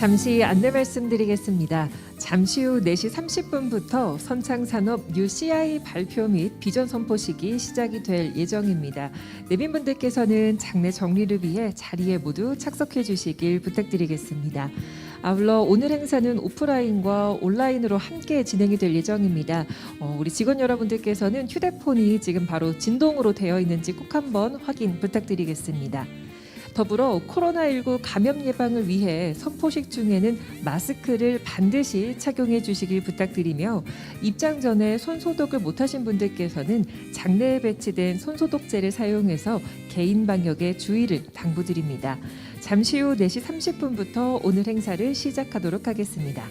잠시 안내 말씀드리겠습니다. 잠시 후 4시 30분부터 선창산업 뉴 CI 발표 및 비전 선포식이 시작이 될 예정입니다. 내빈분들께서는 장내 정리를 위해 자리에 모두 착석해 주시길 부탁드리겠습니다. 아울러 오늘 행사는 오프라인과 온라인으로 함께 진행이 될 예정입니다. 우리 직원 여러분들께서는 휴대폰이 지금 바로 진동으로 되어 있는지 꼭 한번 확인 부탁드리겠습니다. 더불어 코로나19 감염 예방을 위해 선포식 중에는 마스크를 반드시 착용해 주시길 부탁드리며 입장 전에 손소독을 못하신 분들께서는 장내에 배치된 손소독제를 사용해서 개인 방역에 주의를 당부드립니다. 잠시 후 4시 30분부터 오늘 행사를 시작하도록 하겠습니다.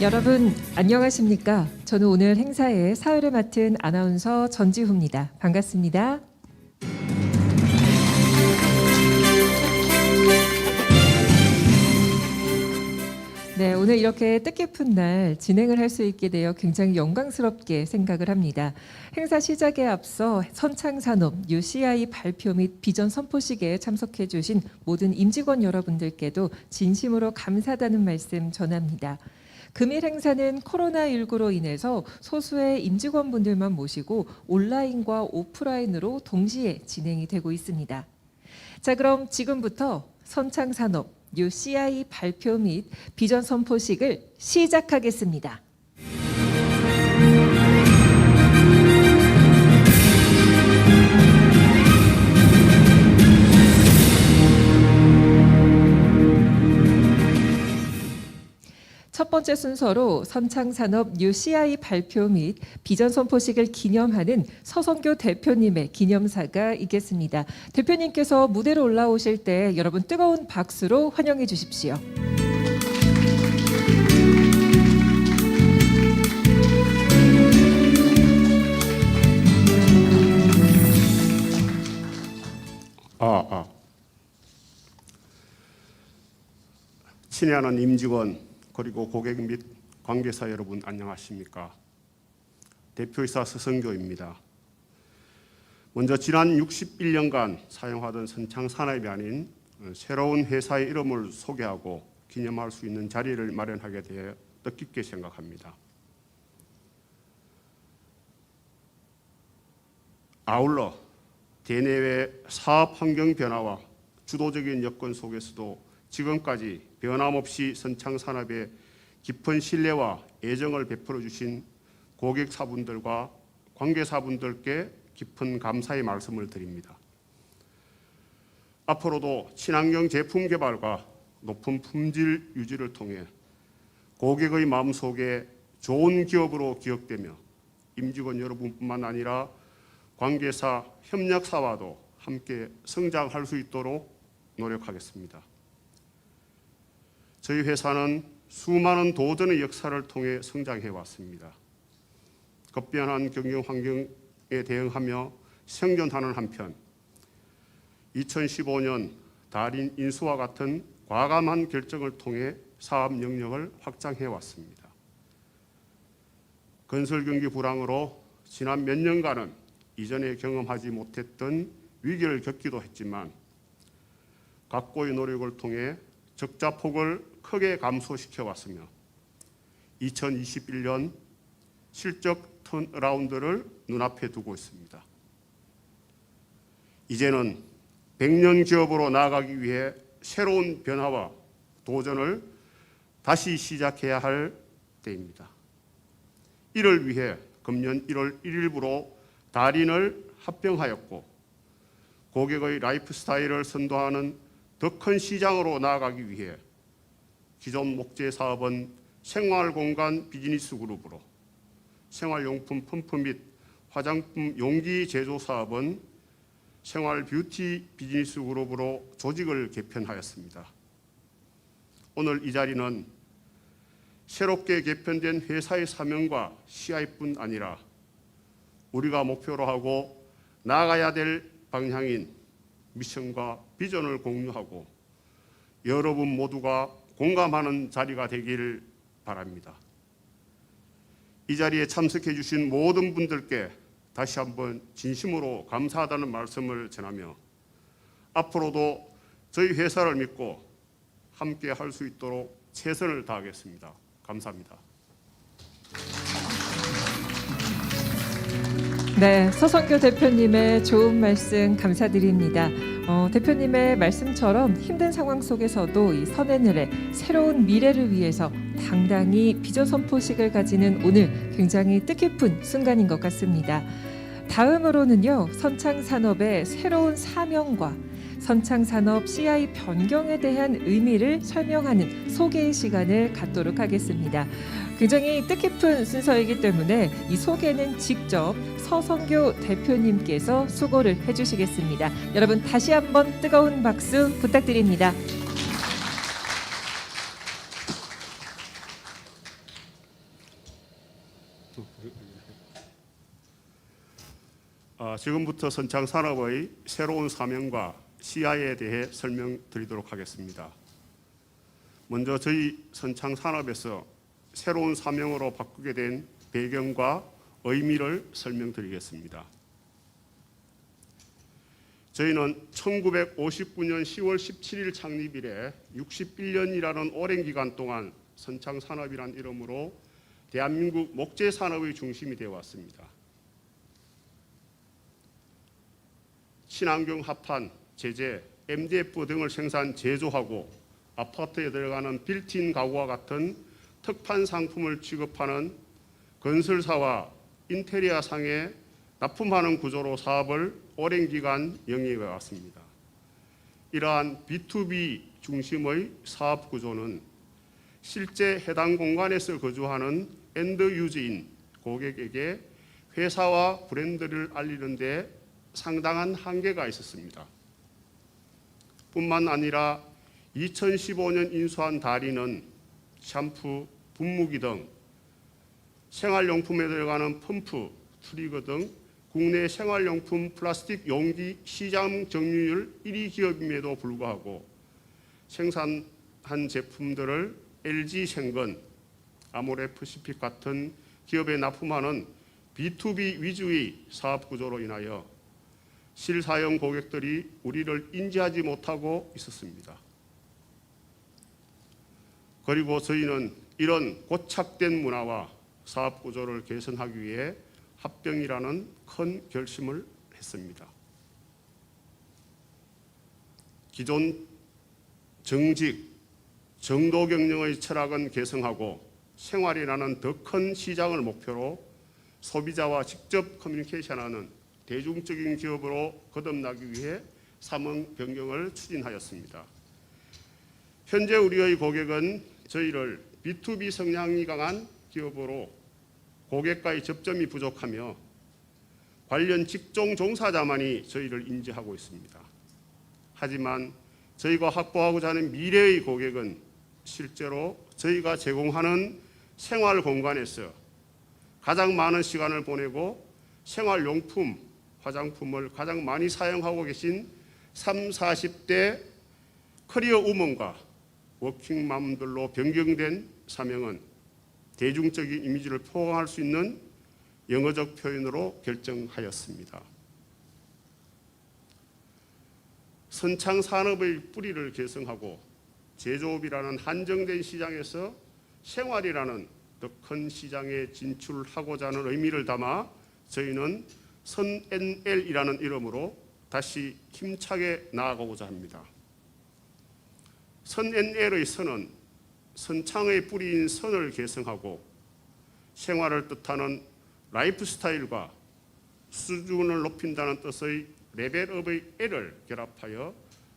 여러분 안녕하십니까? 저는 오늘 행사의 사회를 맡은 아나운서 전지후입니다. 반갑습니다. 네, 오늘 이렇게 뜻깊은 날 진행을 할 수 있게 되어 굉장히 영광스럽게 생각을 합니다. 행사 시작에 앞서 선창산업 뉴 CI 발표 및 비전 선포식에 참석해 주신 모든 임직원 여러분들께도 진심으로 감사하다는 말씀 전합니다. 금일 행사는 코로나19로 인해서 소수의 임직원분들만 모시고 온라인과 오프라인으로 동시에 진행이 되고 있습니다. 자, 그럼 지금부터 선창산업 뉴 CI 발표 및 비전 선포식을 시작하겠습니다. 첫 번째 순서로 선창산업 뉴 CI 발표 및 비전 선포식을 기념하는 서성교 대표님의 기념사가 있겠습니다. 대표님께서 무대로 올라오실 때 여러분 뜨거운 박수로 환영해 주십시오. 친애하는 임직원 그리고 고객 및 관계사 여러분 안녕하십니까? 대표이사 서성교입니다. 먼저 지난 61년간 사용하던 선창산업이 아닌 새로운 회사의 이름을 소개하고 기념할 수 있는 자리를 마련하게 되어 뜻깊게 생각합니다. 아울러 대내외 사업 환경 변화와 주도적인 여건 속에서도 지금까지 변함없이 선창산업에 깊은 신뢰와 애정을 베풀어 주신 고객사분들과 관계사분들께 깊은 감사의 말씀을 드립니다. 앞으로도 친환경 제품 개발과 높은 품질 유지를 통해 고객의 마음속에 좋은 기업으로 기억되며 임직원 여러분뿐만 아니라 관계사, 협력사와도 함께 성장할 수 있도록 노력하겠습니다. 저희 회사는 수많은 도전의 역사를 통해 성장해 왔습니다. 급변한 경영 환경에 대응하며 생존하는 한편 2015년 달인 인수와 같은 과감한 결정을 통해 사업 영역을 확장해 왔습니다. 건설 경기 불황으로 지난 몇 년간은 이전에 경험하지 못했던 위기를 겪기도 했지만 각고의 노력을 통해 적자폭을 크게 감소시켜 왔으며 2021년 실적 턴어라운드를 눈앞에 두고 있습니다. 이제는 100년 기업으로 나아가기 위해 새로운 변화와 도전을 다시 시작해야 할 때입니다. 이를 위해 금년 1월 1일부로 달인을 합병하였고 고객의 라이프 스타일을 선도하는 더 큰 시장으로 나아가기 위해 기존 목재 사업은 생활공간 비즈니스 그룹으로, 생활용품 펌프 및 화장품 용기 제조 사업은 생활 뷰티 비즈니스 그룹으로 조직을 개편하였습니다. 오늘 이 자리는 새롭게 개편된 회사의 사명과 CI뿐 아니라 우리가 목표로 하고 나아가야 될 방향인 미션과 비전을 공유하고 여러분 모두가 공감하는 자리가 되기를 바랍니다. 이 자리에 참석해 주신 모든 분들께 다시 한번 진심으로 감사하다는 말씀을 전하며 앞으로도 저희 회사를 믿고 함께 할 수 있도록 최선을 다하겠습니다. 감사합니다. 네, 서성교 대표님의 좋은 말씀 감사드립니다. 대표님의 말씀처럼 힘든 상황 속에서도 이 선앤을의 새로운 미래를 위해서 당당히 비전 선포식을 가지는 오늘 굉장히 뜻깊은 순간인 것 같습니다. 다음으로는요, 선창산업의 새로운 사명과 선창산업 CI 변경에 대한 의미를 설명하는 소개의 시간을 갖도록 하겠습니다. 굉장히 뜻깊은 순서이기 때문에 이 소개는 직접 서성교 대표님께서 수고를 해주시겠습니다. 여러분 다시 한번 뜨거운 박수 부탁드립니다. 지금부터 선창산업의 새로운 사명과 CI에 대해 설명드리도록 하겠습니다. 먼저 저희 선창산업에서 새로운 사명으로 바꾸게 된 배경과 의미를 설명드리겠습니다. 저희는 1959년 10월 17일 창립 이래 61년이라는 오랜 기간 동안 선창산업이란 이름으로 대한민국 목재 산업의 중심이 되어 왔습니다. 친환경 합판, 제재, MDF 등을 생산, 제조하고 아파트에 들어가는 빌트인 가구와 같은 특판 상품을 취급하는 건설사와 인테리어상에 납품하는 구조로 사업을 오랜 기간 영위해 왔습니다. 이러한 B2B 중심의 사업 구조는 실제 해당 공간에서 거주하는 엔드 유저인 고객에게 회사와 브랜드를 알리는 데 상당한 한계가 있었습니다. 뿐만 아니라 2015년 인수한 다리는 샴푸, 분무기 등 생활용품에 들어가는 펌프, 트리거 등 국내 생활용품 플라스틱 용기 시장 점유율 1위 기업임에도 불구하고 생산한 제품들을 LG생건, 아모레퍼시픽 같은 기업에 납품하는 B2B 위주의 사업 구조로 인하여 실사용 고객들이 우리를 인지하지 못하고 있었습니다. 그리고 저희는 이런 고착된 문화와 사업 구조를 개선하기 위해 합병이라는 큰 결심을 했습니다. 기존 정직, 정도 경영의 철학은 개성하고 생활이라는 더 큰 시장을 목표로 소비자와 직접 커뮤니케이션하는 대중적인 기업으로 거듭나기 위해 사명 변경을 추진하였습니다. 현재 우리의 고객은 저희를 B2B 성향이 강한 기업으로 고객과의 접점이 부족하며 관련 직종 종사자만이 저희를 인지하고 있습니다. 하지만 저희가 확보하고자 하는 미래의 고객은 실제로 저희가 제공하는 생활 공간에서 가장 많은 시간을 보내고 생활용품, 화장품을 가장 많이 사용하고 계신 30, 40대 커리어 우먼과 워킹맘들로 변경된 사명은 대중적인 이미지를 포괄할 수 있는 영어적 표현으로 결정하였습니다. 선창 산업의 뿌리를 개성하고 제조업이라는 한정된 시장에서 생활이라는 더 큰 시장에 진출하고자 하는 의미를 담아 저희는 선NL이라는 이름으로 다시 힘차게 나아가고자 합니다. 선NL의 선은 선창의 뿌리인 선을 개성하고 생활을 뜻하는 라이프 스타일과 수준을 높인다는 뜻의 레벨업의 L을 결합하여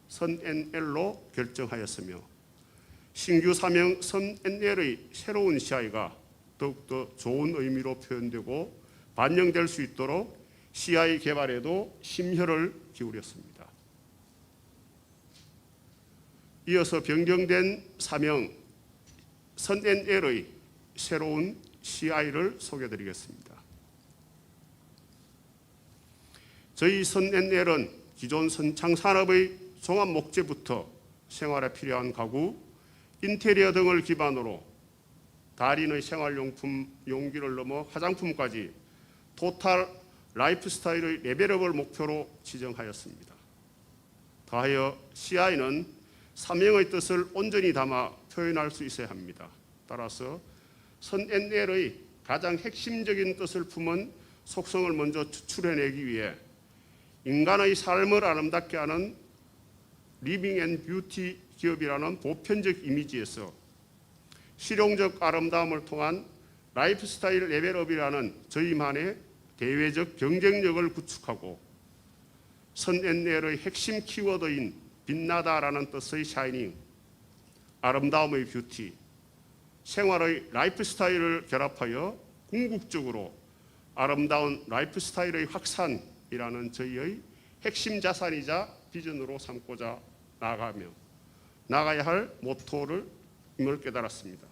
선NL로 결정하였으며 신규 사명 선NL의 새로운 CI가 더욱더 좋은 의미로 표현되고 반영될 수 있도록 CI 개발에도 심혈을 기울였습니다. 이어서 변경된 사명 선NL의 새로운 CI를 소개해드리겠습니다. 저희 선NL은 기존 선창 산업의 종합 목재부터 생활에 필요한 가구, 인테리어 등을 기반으로 달인의 생활용품 용기를 넘어 화장품까지 토탈 라이프스타일의 레벨업을 목표로 지정하였습니다. 더하여 CI는 사명의 뜻을 온전히 담아 표현할 수 있어야 합니다. 따라서 선NL의 가장 핵심적인 뜻을 품은 속성을 먼저 추출해내기 위해 인간의 삶을 아름답게 하는 리빙 앤 뷰티 기업이라는 보편적 이미지에서 실용적 아름다움을 통한 라이프 스타일 레벨업이라는 저희만의 대외적 경쟁력을 구축하고 선NL의 핵심 키워드인 빛나다라는 뜻의 샤이닝, 아름다움의 뷰티, 생활의 라이프 스타일을 결합하여 궁극적으로 아름다운 라이프 스타일의 확산이라는 저희의 핵심 자산이자 비전으로 삼고자 나가야 할 모토를 임을 깨달았습니다.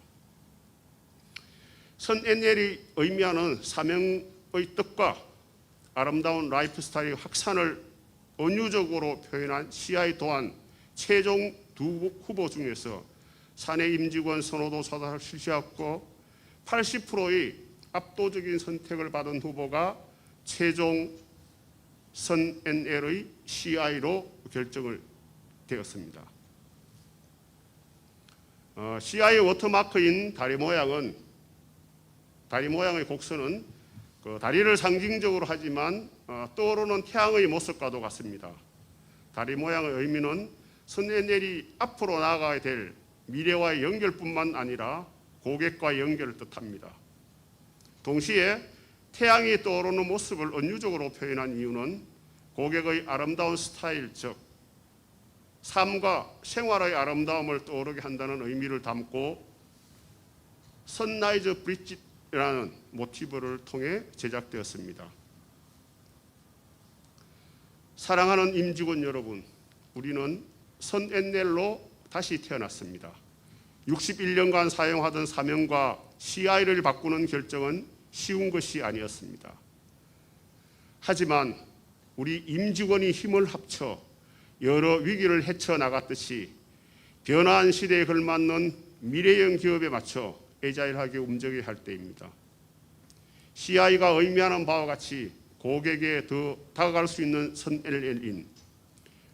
선NL이 의미하는 사명의 뜻과 아름다운 라이프 스타일의 확산을 은유적으로 표현한 CI 또한 최종 두 후보 중에서 사내 임직원 선호도 조사를 실시했고 80%의 압도적인 선택을 받은 후보가 최종 선NL의 CI로 결정을 되었습니다. CI 워터마크인 다리 모양의 곡선은 다리를 상징적으로 하지만 떠오르는 태양의 모습과도 같습니다. 다리 모양의 의미는 선NL이 앞으로 나아가야 될 미래와의 연결뿐만 아니라 고객과의 연결을 뜻합니다. 동시에 태양이 떠오르는 모습을 은유적으로 표현한 이유는 고객의 아름다운 스타일, 즉 삶과 생활의 아름다움을 떠오르게 한다는 의미를 담고 선라이즈 브릿지라는 모티브를 통해 제작되었습니다. 사랑하는 임직원 여러분, 우리는 선NL로 다시 태어났습니다. 61년간 사용하던 사명과 CI를 바꾸는 결정은 쉬운 것이 아니었습니다. 하지만 우리 임직원이 힘을 합쳐 여러 위기를 헤쳐나갔듯이 변화한 시대에 걸맞는 미래형 기업에 맞춰 애자일하게 움직여야 할 때입니다. CI가 의미하는 바와 같이 고객에 더 다가갈 수 있는 선LL인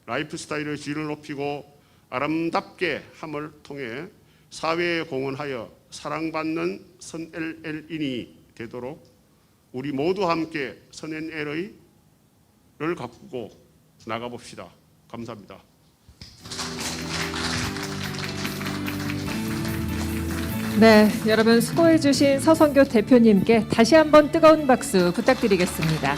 라이프 스타일의 질을 높이고 아름답게 함을 통해 사회에 공헌하여 사랑받는 선LL인이 되도록 우리 모두 함께 선NL을 가꾸고 나가봅시다. 감사합니다. 네, 여러분 수고해 주신 서성교 대표님께 다시 한번 뜨거운 박수 부탁드리겠습니다.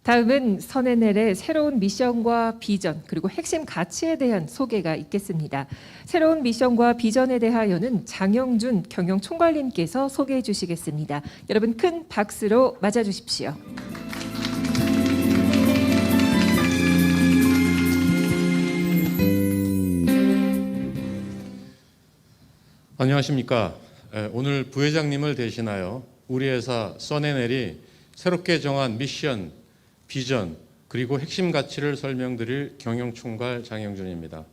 다음은 선NL의 새로운 미션과 비전 그리고 핵심 가치에 대한 소개가 있겠습니다. 새로운 미션과 비전에 대하여는 장영준 경영총괄님께서 소개해 주시겠습니다. 여러분 큰 박수로 맞아주십시오. 안녕하십니까. 오늘 부회장님을 대신하여 우리 회사 선NL이 새롭게 정한 미션, 비전, 그리고 핵심 가치를 설명드릴 경영총괄 장영준입니다.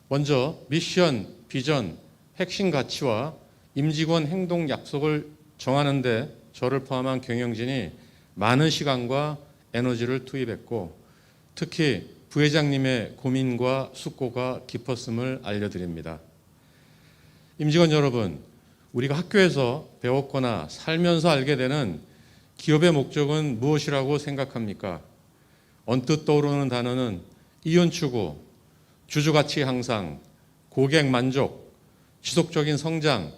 먼저 미션, 비전, 핵심 가치와 임직원 행동 약속을 정하는 데 저를 포함한 경영진이 많은 시간과 에너지를 투입했고 특히 부회장님의 고민과 숙고가 깊었음을 알려드립니다. 임직원 여러분, 우리가 학교에서 배웠거나 살면서 알게 되는 기업의 목적은 무엇이라고 생각합니까? 언뜻 떠오르는 단어는 이윤 추구, 주주가치 향상, 고객 만족, 지속적인 성장,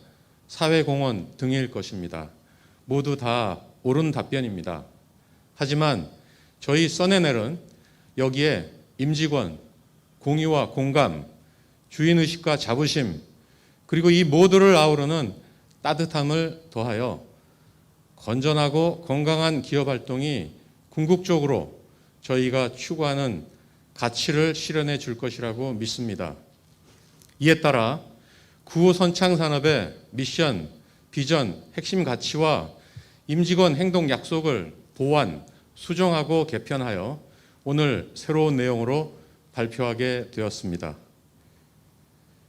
사회공헌 등일 것입니다. 모두 다 옳은 답변입니다. 하지만 저희 선NL은 여기에 임직원, 공유와 공감, 주인의식과 자부심, 그리고 이 모두를 아우르는 따뜻함을 더하여 건전하고 건강한 기업 활동이 궁극적으로 저희가 추구하는 가치를 실현해 줄 것이라고 믿습니다. 이에 따라 구호 선창산업의 미션, 비전, 핵심 가치와 임직원 행동 약속을 보완, 수정하고 개편하여 오늘 새로운 내용으로 발표하게 되었습니다.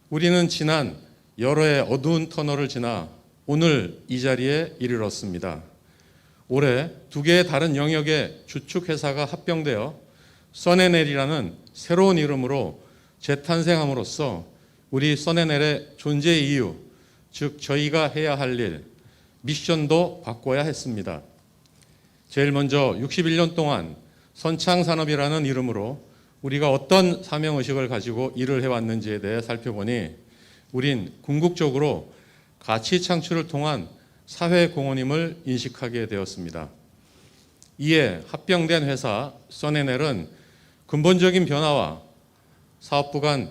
우리는 지난 여러 해 어두운 터널을 지나 오늘 이 자리에 이르렀습니다. 올해 두 개의 다른 영역의 주축회사가 합병되어 선NL이라는 새로운 이름으로 재탄생함으로써 우리 선NL의 존재 이유, 즉 저희가 해야 할 일, 미션도 바꿔야 했습니다. 제일 먼저 61년 동안 선창산업이라는 이름으로 우리가 어떤 사명의식을 가지고 일을 해왔는지에 대해 살펴보니 우린 궁극적으로 가치 창출을 통한 사회공헌임을 인식하게 되었습니다. 이에 합병된 회사 선NL은 근본적인 변화와 사업부 간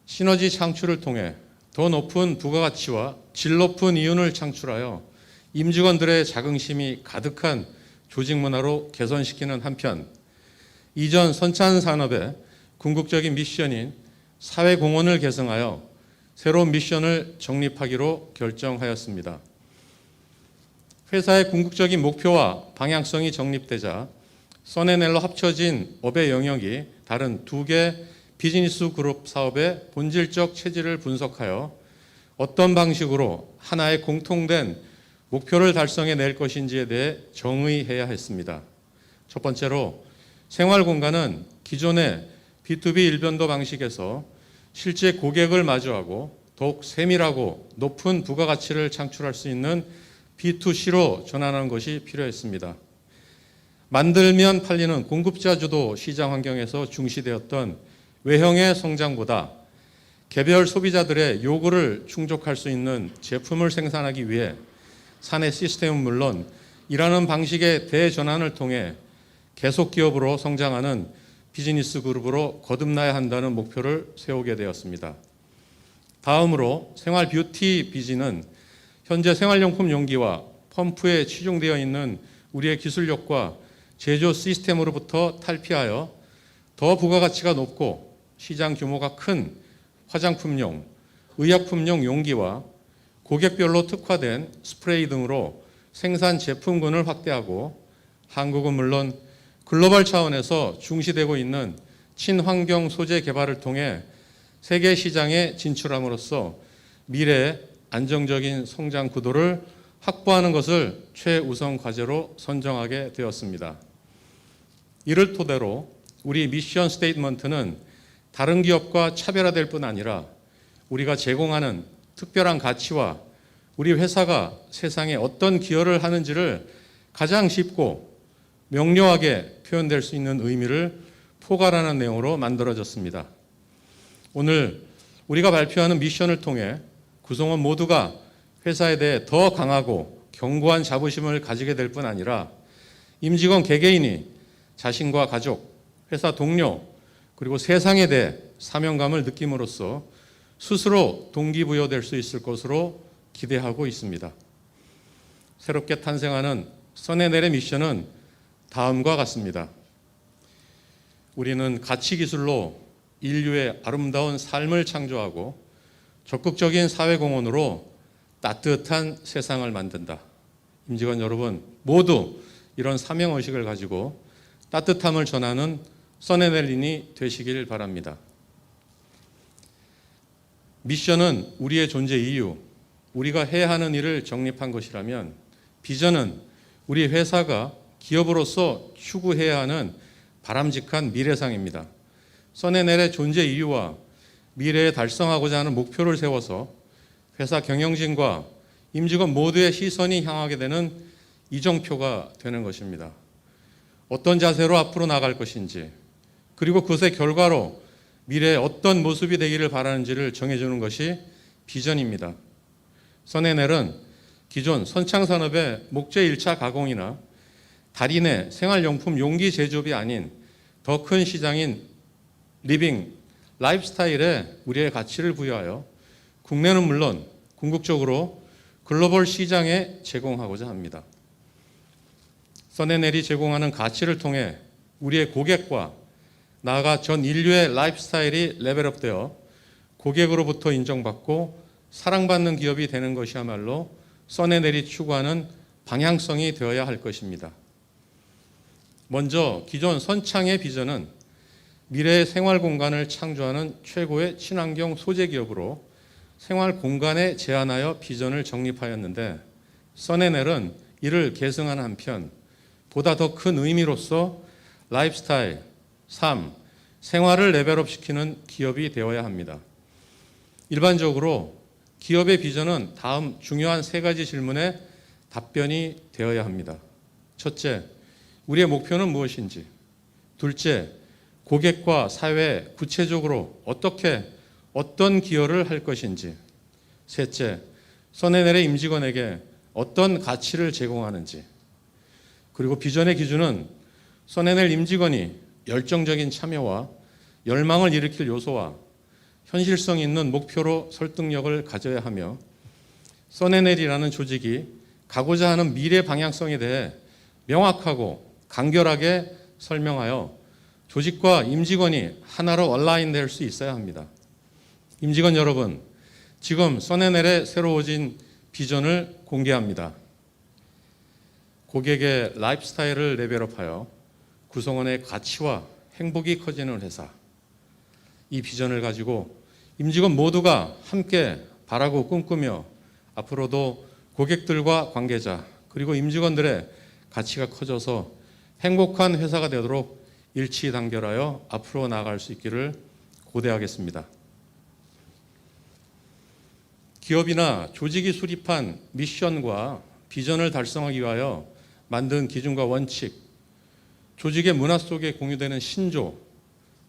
시너지 창출을 통해 더 높은 부가가치와 질 높은 이윤을 창출하여 임직원들의 자긍심이 가득한 조직 문화로 개선시키는 한편 이전 선창산업의 궁극적인 미션인 사회공헌을 계승하여 새로운 미션을 정립하기로 결정하였습니다. 회사의 궁극적인 목표와 방향성이 정립되자 선NL로 합쳐진 업의 영역이 다른 두 개 비즈니스 그룹 사업의 본질적 체질을 분석하여 어떤 방식으로 하나의 공통된 목표를 달성해 낼 것인지에 대해 정의해야 했습니다. 첫 번째로 생활공간은 기존의 B2B 일변도 방식에서 실제 고객을 마주하고 더욱 세밀하고 높은 부가가치를 창출할 수 있는 B2C로 전환하는 것이 필요했습니다. 만들면 팔리는 공급자 주도 시장 환경에서 중시되었던 외형의 성장보다 개별 소비자들의 요구를 충족할 수 있는 제품을 생산하기 위해 사내 시스템은 물론 일하는 방식의 대전환을 통해 계속 기업으로 성장하는 비즈니스 그룹으로 거듭나야 한다는 목표를 세우게 되었습니다. 다음으로 생활 뷰티 비즈는 현재 생활용품 용기와 펌프에 치중되어 있는 우리의 기술력과 제조 시스템으로부터 탈피하여 더 부가가치가 높고 시장 규모가 큰 화장품용, 의약품용 용기와 고객별로 특화된 스프레이 등으로 생산 제품군을 확대하고 한국은 물론 글로벌 차원에서 중시되고 있는 친환경 소재 개발을 통해 세계 시장에 진출함으로써 미래의 안정적인 성장 구도를 확보하는 것을 최우선 과제로 선정하게 되었습니다. 이를 토대로 우리 미션 스테이트먼트는 다른 기업과 차별화될 뿐 아니라 우리가 제공하는 특별한 가치와 우리 회사가 세상에 어떤 기여를 하는지를 가장 쉽고 명료하게 표현될 수 있는 의미를 포괄하는 내용으로 만들어졌습니다. 오늘 우리가 발표하는 미션을 통해 구성원 모두가 회사에 대해 더 강하고 견고한 자부심을 가지게 될 뿐 아니라 임직원 개개인이 자신과 가족, 회사 동료, 그리고 세상에 대해 사명감을 느낌으로써 스스로 동기부여될 수 있을 것으로 기대하고 있습니다. 새롭게 탄생하는 써내넬의 미션은 다음과 같습니다. 우리는 가치 기술로 인류의 아름다운 삶을 창조하고 적극적인 사회공헌으로 따뜻한 세상을 만든다. 임직원 여러분 모두 이런 사명의식을 가지고 따뜻함을 전하는 써내넬인이 되시길 바랍니다. 미션은 우리의 존재 이유, 우리가 해야 하는 일을 정립한 것이라면 비전은 우리 회사가 기업으로서 추구해야 하는 바람직한 미래상입니다. 써내넬의 존재 이유와 미래에 달성하고자 하는 목표를 세워서 회사 경영진과 임직원 모두의 시선이 향하게 되는 이정표가 되는 것입니다. 어떤 자세로 앞으로 나갈 것인지, 그리고 그것의 결과로 미래에 어떤 모습이 되기를 바라는지를 정해주는 것이 비전입니다. 써내넬은 기존 선창산업의 목재 1차 가공이나 달인의 생활용품 용기 제조업이 아닌 더 큰 시장인 리빙, 라이프스타일에 우리의 가치를 부여하여 국내는 물론 궁극적으로 글로벌 시장에 제공하고자 합니다. 써내넬이 제공하는 가치를 통해 우리의 고객과 나아가 전 인류의 라이프스타일이 레벨업되어 고객으로부터 인정받고 사랑받는 기업이 되는 것이야말로 써내넬이 추구하는 방향성이 되어야 할 것입니다. 먼저 기존 선창의 비전은 미래의 생활 공간을 창조하는 최고의 친환경 소재 기업으로 생활 공간에 제한하여 비전을 정립하였는데 써내넬은 이를 계승하는 한편 보다 더 큰 의미로서 라이프스타일, 삶, 생활을 레벨업시키는 기업이 되어야 합니다. 일반적으로 기업의 비전은 다음 중요한 세 가지 질문에 답변이 되어야 합니다. 첫째, 우리의 목표는 무엇인지. 둘째, 고객과 사회에 구체적으로 어떤 기여를 할 것인지. 셋째, 써내넬의 임직원에게 어떤 가치를 제공하는지. 그리고 비전의 기준은 써내넬 임직원이 열정적인 참여와 열망을 일으킬 요소와 현실성 있는 목표로 설득력을 가져야 하며 써내넬이라는 조직이 가고자 하는 미래 방향성에 대해 명확하고 간결하게 설명하여 조직과 임직원이 하나로 얼라인될 수 있어야 합니다. 임직원 여러분, 지금 써내넬의 새로워진 비전을 공개합니다. 고객의 라이프스타일을 레벨업하여 구성원의 가치와 행복이 커지는 회사. 이 비전을 가지고 임직원 모두가 함께 바라고 꿈꾸며 앞으로도 고객들과 관계자 그리고 임직원들의 가치가 커져서 행복한 회사가 되도록 일치단결하여 앞으로 나아갈 수 있기를 고대하겠습니다. 기업이나 조직이 수립한 미션과 비전을 달성하기 위하여 만든 기준과 원칙, 조직의 문화 속에 공유되는 신조,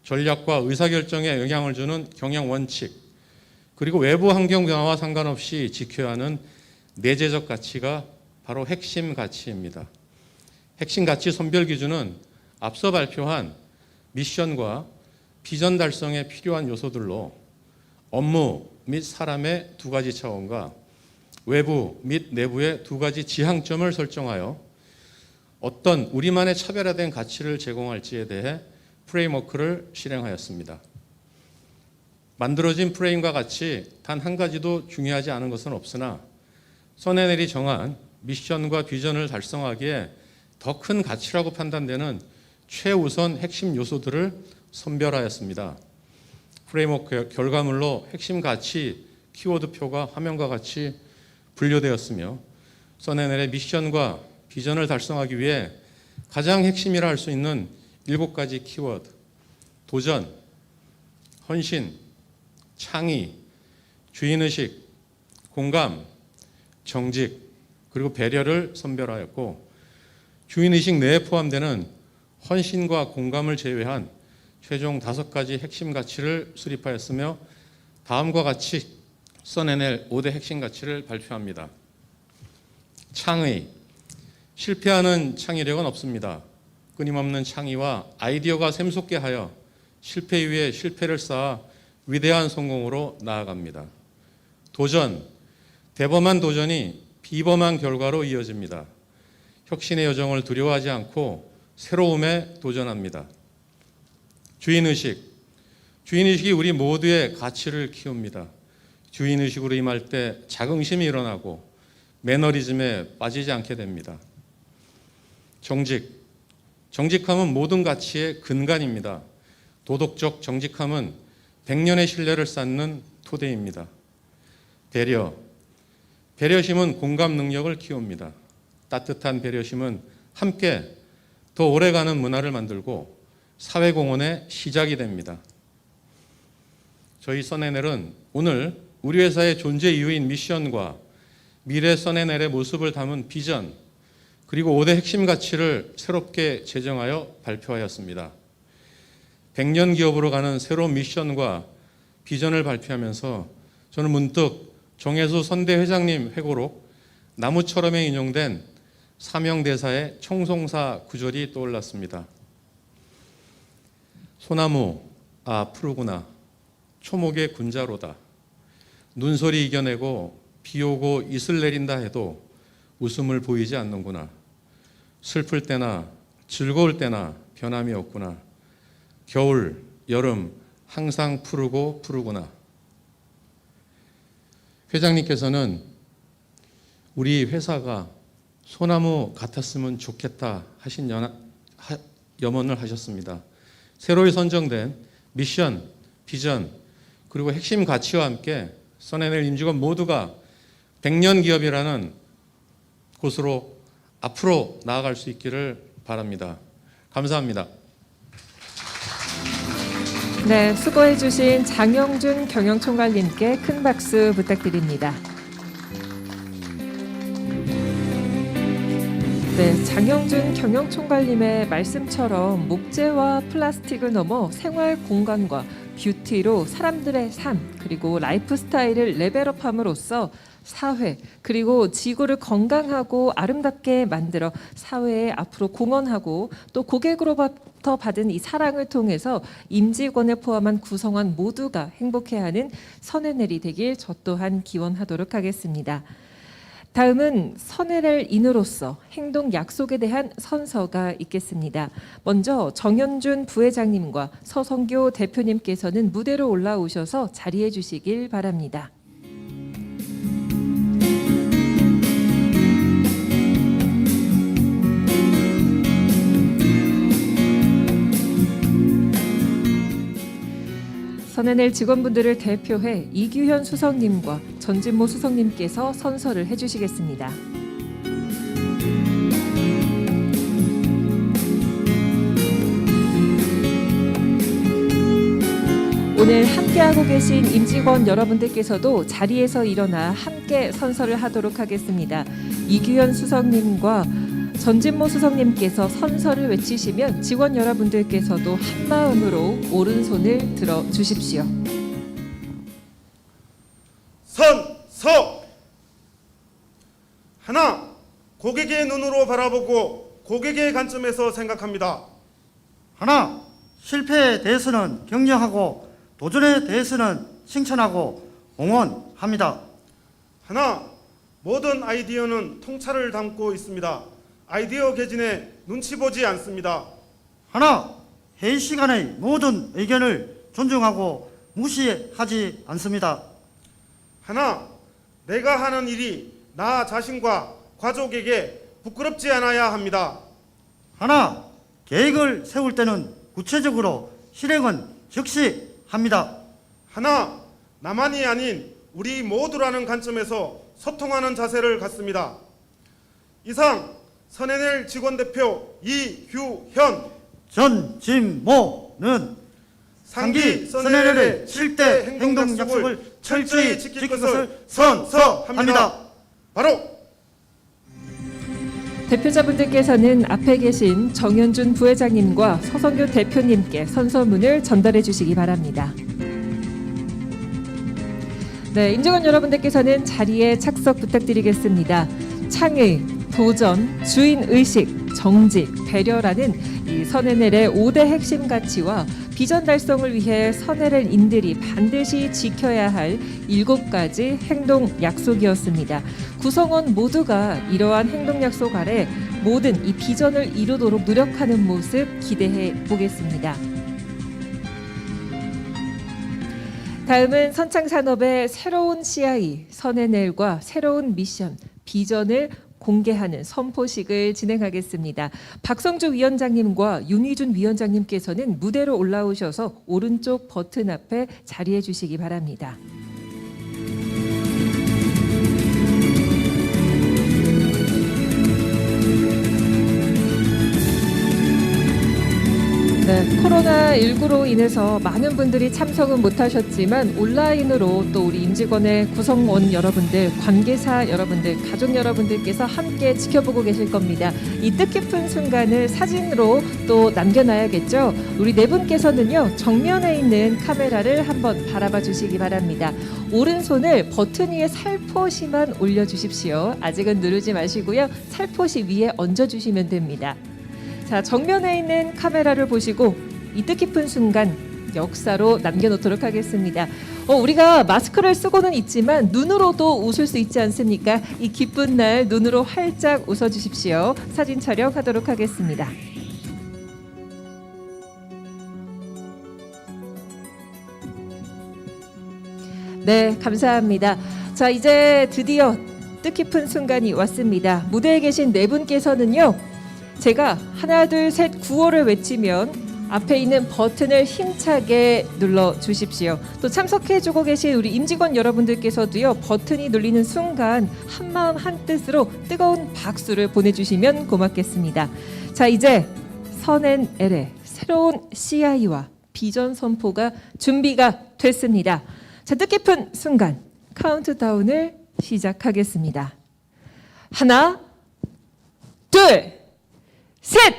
전략과 의사결정에 영향을 주는 경영 원칙, 그리고 외부 환경 변화와 상관없이 지켜야 하는 내재적 가치가 바로 핵심 가치입니다. 핵심 가치 선별 기준은 앞서 발표한 미션과 비전 달성에 필요한 요소들로 업무 및 사람의 두 가지 차원과 외부 및 내부의 두 가지 지향점을 설정하여 어떤 우리만의 차별화된 가치를 제공할지에 대해 프레임워크를 실행하였습니다. 만들어진 프레임과 같이 단 한 가지도 중요하지 않은 것은 없으나 선앤헬이 정한 미션과 비전을 달성하기에 더 큰 가치라고 판단되는 최우선 핵심 요소들을 선별하였습니다. 프레임워크 결과물로 핵심 가치 키워드표가 화면과 같이 분류되었으며 선앤헬의 미션과 비전을 달성하기 위해 가장 핵심이라 할 수 있는 7가지 키워드, 도전, 헌신, 창의, 주인의식, 공감, 정직, 그리고 배려를 선별하였고 주인의식 내에 포함되는 헌신과 공감을 제외한 최종 5가지 핵심 가치를 수립하였으며 다음과 같이 선앤헬 5대 핵심 가치를 발표합니다. 창의, 실패하는 창의력은 없습니다. 끊임없는 창의와 아이디어가 샘솟게 하여 실패 위에 실패를 쌓아 위대한 성공으로 나아갑니다. 도전, 대범한 도전이 비범한 결과로 이어집니다. 혁신의 여정을 두려워하지 않고 새로움에 도전합니다. 주인의식, 주인의식이 우리 모두의 가치를 키웁니다. 주인의식으로 임할 때 자긍심이 일어나고 매너리즘에 빠지지 않게 됩니다. 정직, 정직함은 모든 가치의 근간입니다. 도덕적 정직함은 100년의 신뢰를 쌓는 토대입니다. 배려, 배려심은 공감 능력을 키웁니다. 따뜻한 배려심은 함께 더 오래가는 문화를 만들고 사회공헌의 시작이 됩니다. 저희 선앤헬은 오늘 우리 회사의 존재 이유인 미션과 미래 선앤헬의 모습을 담은 비전, 그리고 5대 핵심 가치를 새롭게 제정하여 발표하였습니다. 100년 기업으로 가는 새로운 미션과 비전을 발표하면서 저는 문득 정혜수 선대 회장님 회고록 나무처럼에 인용된 사명대사의 청송사 구절이 떠올랐습니다. 소나무, 아 푸르구나. 초목의 군자로다. 눈소리 이겨내고 비 오고 이슬 내린다 해도 웃음을 보이지 않는구나. 슬플 때나 즐거울 때나 변함이 없구나. 겨울, 여름 항상 푸르고 푸르구나. 회장님께서는 우리 회사가 소나무 같았으면 좋겠다 하신 염원을 하셨습니다. 새로이 선정된 미션, 비전, 그리고 핵심 가치와 함께 선앤헬 임직원 모두가 100년 기업이라는 곳으로 앞으로 나아갈 수 있기를 바랍니다. 감사합니다. 네, 수고해 주신 장영준 경영총괄님께 큰 박수 부탁드립니다. 네, 장영준 경영총괄님의 말씀처럼 목재와 플라스틱을 넘어 생활 공간과 뷰티로 사람들의 삶 그리고 라이프 스타일을 레벨업함으로써 사회 그리고 지구를 건강하고 아름답게 만들어 사회에 앞으로 공헌하고 또 고객으로부터 받은 이 사랑을 통해서 임직원을 포함한 구성원 모두가 행복해하는 선앤헬이 되길 저 또한 기원하도록 하겠습니다. 다음은 선앤헬 인으로서 행동 약속에 대한 선서가 있겠습니다. 먼저 정현준 부회장님과 서성교 대표님께서는 무대로 올라오셔서 자리해 주시길 바랍니다. 선앤헬 직원분들을 대표해 이규현 수석님과 전진모 수석님께서 선서를 해주시겠습니다. 오늘 함께하고 계신 임직원 여러분들께서도 자리에서 일어나 함께 선서를 하도록 하겠습니다. 이규현 수석님과 전진모 수석님께서 선서를 외치시면 직원 여러분들께서도 한마음으로 오른손을 들어 주십시오. 선서! 하나, 고객의 눈으로 바라보고 고객의 관점에서 생각합니다. 하나, 실패에 대해서는 격려하고 도전에 대해서는 칭찬하고 응원합니다. 하나, 모든 아이디어는 통찰을 담고 있습니다. 아이디어 개진에 눈치 보지 않습니다. 하나, 회의 시간의 모든 의견을 존중하고 무시하지 않습니다. 하나, 내가 하는 일이 나 자신과 가족에게 부끄럽지 않아야 합니다. 하나, 계획을 세울 때는 구체적으로 실행은 즉시 합니다. 하나, 나만이 아닌 우리 모두라는 관점에서 소통하는 자세를 갖습니다. 이상 선NL 직원대표 이규현, 전진모는 상기 선NL의 7대 행동 약속을 철저히 지킬 것을 선서합니다. 바로 대표자분들께서는 앞에 계신 정현준 부회장님과 서성규 대표님께 선서문을 전달해 주시기 바랍니다. 네, 임직원 여러분들께서는 자리에 착석 부탁드리겠습니다. 창의, 도전, 주인의식, 정직, 배려라는 이 선NL의 5대 핵심 가치와 비전 달성을 위해 선NL인들이 반드시 지켜야 할 7가지 행동 약속이었습니다. 구성원 모두가 이러한 행동 약속 아래 모든 이 비전을 이루도록 노력하는 모습 기대해 보겠습니다. 다음은 선창산업의 새로운 CI, 선NL과 새로운 미션, 비전을 공개하는 선포식을 진행하겠습니다. 박성주 위원장님과 윤희준 위원장님께서는 무대로 올라오셔서 오른쪽 버튼 앞에 자리해 주시기 바랍니다. 네, 코로나19로 인해서 많은 분들이 참석은 못하셨지만 온라인으로 또 우리 임직원의 구성원 여러분들, 관계사 여러분들, 가족 여러분들께서 함께 지켜보고 계실 겁니다. 이 뜻깊은 순간을 사진으로 또 남겨놔야겠죠. 우리 네 분께서는요, 정면에 있는 카메라를 한번 바라봐 주시기 바랍니다. 오른손을 버튼 위에 살포시만 올려주십시오. 아직은 누르지 마시고요. 살포시 위에 얹어주시면 됩니다. 자, 정면에 있는 카메라를 보시고 이 뜻깊은 순간 역사로 남겨놓도록 하겠습니다. 우리가 마스크를 쓰고는 있지만 눈으로도 웃을 수 있지 않습니까? 이 기쁜 날 눈으로 활짝 웃어주십시오. 사진 촬영하도록 하겠습니다. 네, 감사합니다. 자, 이제 드디어 뜻깊은 순간이 왔습니다. 무대에 계신 네 분께서는요, 제가 하나 둘 셋 구호를 외치면 앞에 있는 버튼을 힘차게 눌러 주십시오. 또 참석해주고 계신 우리 임직원 여러분들께서도요, 버튼이 눌리는 순간 한마음 한뜻으로 뜨거운 박수를 보내주시면 고맙겠습니다. 자, 이제 선NL의 새로운 CI와 비전 선포가 준비가 됐습니다. 자, 뜻깊은 순간 카운트다운을 시작하겠습니다. 하나, 둘, 셋!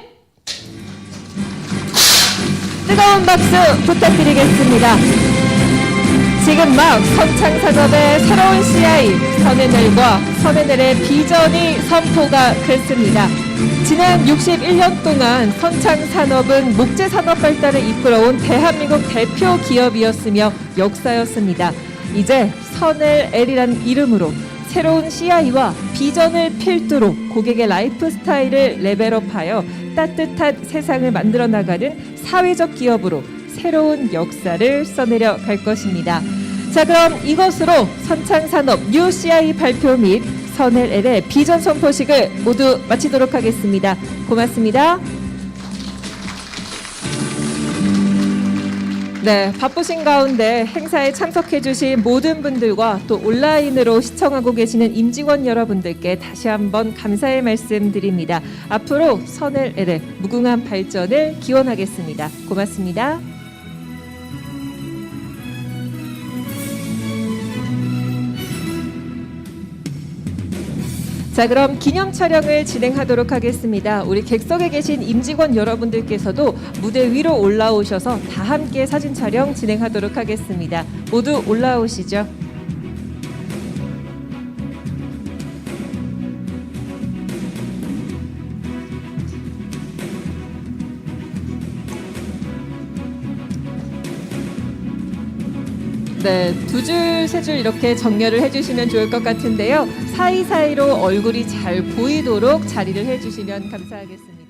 뜨거운 박수 부탁드리겠습니다. 지금 막 선창산업의 새로운 CI, 선NL과 선NL의 비전이 선포가 됐습니다. 지난 61년 동안 선창산업은 목재산업 발달을 이끌어온 대한민국 대표 기업이었으며 역사였습니다. 이제 선NL이라는 이름으로 새로운 CI와 비전을 필두로 고객의 라이프 스타일을 레벨업하여 따뜻한 세상을 만들어 나가는 사회적 기업으로 새로운 역사를 써내려 갈 것입니다. 자, 그럼 이것으로 선창산업 뉴 CI 발표 및 선NL의 비전 선포식을 모두 마치도록 하겠습니다. 고맙습니다. 네, 바쁘신 가운데 행사에 참석해 주신 모든 분들과 또 온라인으로 시청하고 계시는 임직원 여러분들께 다시 한번 감사의 말씀 드립니다. 앞으로 선NL의 무궁한 발전을 기원하겠습니다. 고맙습니다. 자, 그럼 기념 촬영을 진행하도록 하겠습니다. 우리 객석에 계신 임직원 여러분들께서도 무대 위로 올라오셔서 다 함께 사진 촬영 진행하도록 하겠습니다. 모두 올라오시죠. 네, 두 줄, 세 줄 이렇게 정렬을 해주시면 좋을 것 같은데요. 사이사이로 얼굴이 잘 보이도록 자리를 해주시면 감사하겠습니다.